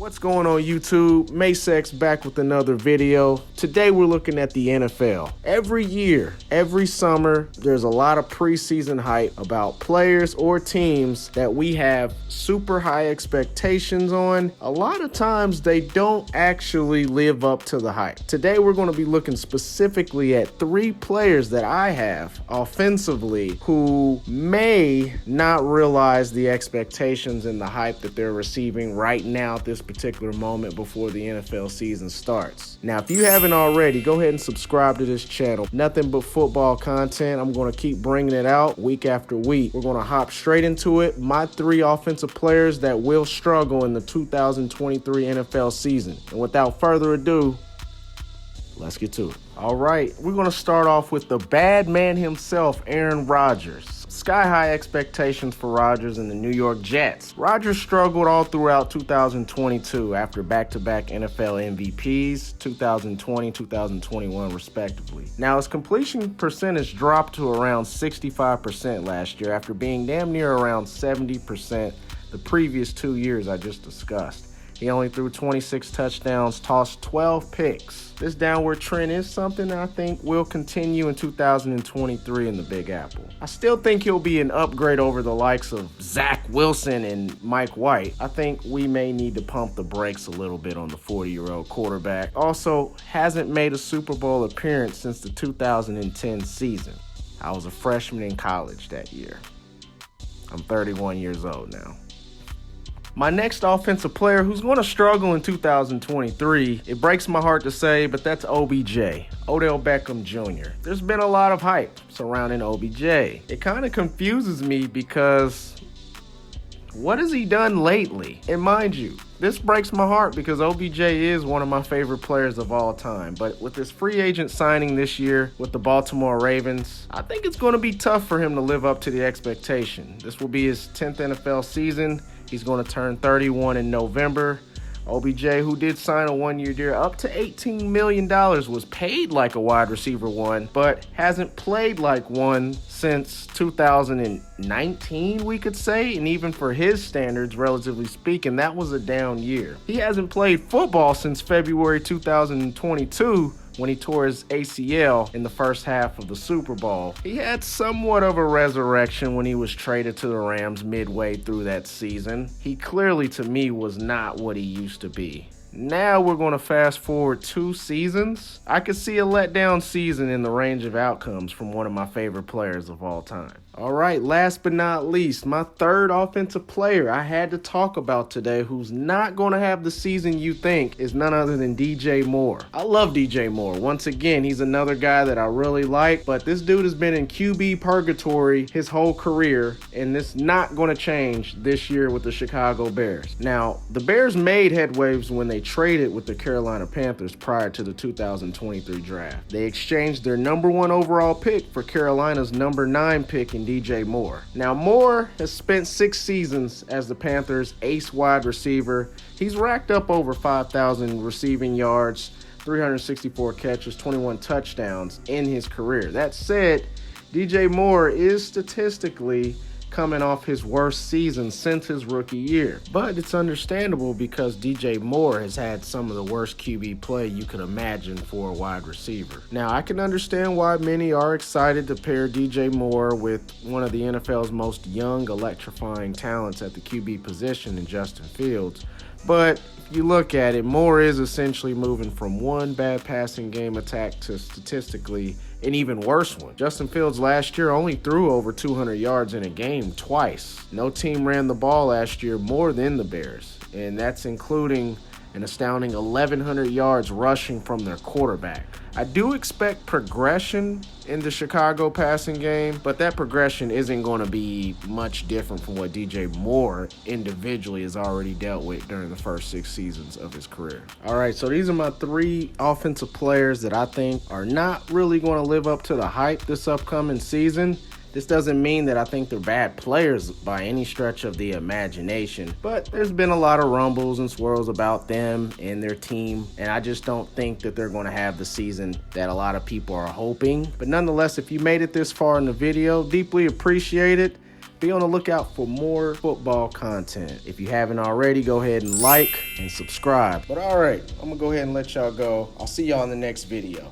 What's going on YouTube? Masex back with another video. Today we're looking at the NFL. Every year, every summer, there's a lot of preseason hype about players or teams that we have super high expectations on. A lot of times they don't actually live up to the hype. Today we're going to be looking specifically at 3 players that I have offensively who may not realize the expectations and the hype that they're receiving right now at this particular moment before the NFL season starts. Now, if you haven't already, go ahead and subscribe to this channel. Nothing but football content. I'm going to keep bringing it out week after week. We're going to hop straight into it. My 3 offensive players that will struggle in the 2023 NFL season. And without further ado, let's get to it. All right, we're going to start off with the bad man himself, Aaron Rodgers. Sky-high expectations for Rodgers and the New York Jets. Rodgers struggled all throughout 2022 after back-to-back NFL MVPs, 2020, 2021 respectively. Now, his completion percentage dropped to around 65% last year after being damn near around 70% the previous 2 years I just discussed. He only threw 26 touchdowns, tossed 12 picks. This downward trend is something that I think will continue in 2023 in the Big Apple. I still think he'll be an upgrade over the likes of Zach Wilson and Mike White. I think we may need to pump the brakes a little bit on the 40-year-old quarterback. Also, hasn't made a Super Bowl appearance since the 2010 season. I was a freshman in college that year. I'm 31 years old now. My next offensive player who's going to struggle in 2023, it breaks my heart to say, but that's OBJ, Odell Beckham Jr. There's been a lot of hype surrounding OBJ. It kind of confuses me because what has he done lately? And mind you, this breaks my heart because OBJ is one of my favorite players of all time. But with this free agent signing this year with the Baltimore Ravens, I think it's going to be tough for him to live up to the expectation. This will be his 10th NFL season. He's going to turn 31 in November. OBJ, who did sign a 1-year deal up to $18 million, was paid like a wide receiver one, but hasn't played like one since 2019, we could say. And even for his standards, relatively speaking, that was a down year. He hasn't played football since February 2022, when he tore his ACL in the first half of the Super Bowl. He had somewhat of a resurrection when he was traded to the Rams midway through that season. He clearly, to me, was not what he used to be. Now we're going to fast forward 2 seasons. I could see a letdown season in the range of outcomes from one of my favorite players of all time. All right, last but not least, my 3rd offensive player I had to talk about today who's not going to have the season you think is none other than DJ Moore. I love DJ Moore. Once again, he's another guy that I really like, but this dude has been in QB purgatory his whole career, and it's not going to change this year with the Chicago Bears. Now, the Bears made headways when they traded with the Carolina Panthers prior to the 2023 draft. They exchanged their number 1 overall pick for Carolina's number 9 pick in DJ Moore. Now, Moore has spent 6 seasons as the Panthers' ace wide receiver. He's racked up over 5,000 receiving yards, 364 catches, 21 touchdowns in his career. That said, DJ Moore is statistically coming off his worst season since his rookie year. But it's understandable because DJ Moore has had some of the worst QB play you could imagine for a wide receiver. Now, I can understand why many are excited to pair DJ Moore with one of the NFL's most young, electrifying talents at the QB position in Justin Fields. But if you look at it, Moore is essentially moving from one bad passing game attack to statistically an even worse one. Justin Fields last year only threw over 200 yards in a game twice. No team ran the ball last year more than the Bears, and that's including an astounding 1,100 yards rushing from their quarterback. I do expect progression in the Chicago passing game, but that progression isn't going to be much different from what DJ Moore individually has already dealt with during the first 6 seasons of his career. All right, so these are my 3 offensive players that I think are not really going to live up to the hype this upcoming season. This doesn't mean that I think they're bad players by any stretch of the imagination, but there's been a lot of rumbles and swirls about them and their team, and I just don't think that they're going to have the season that a lot of people are hoping. But nonetheless, if you made it this far in the video, deeply appreciate it. be on the lookout for more football content. If you haven't already, go ahead and like and subscribe. But all right, I'm gonna go ahead and let y'all go. I'll see y'all in the next video.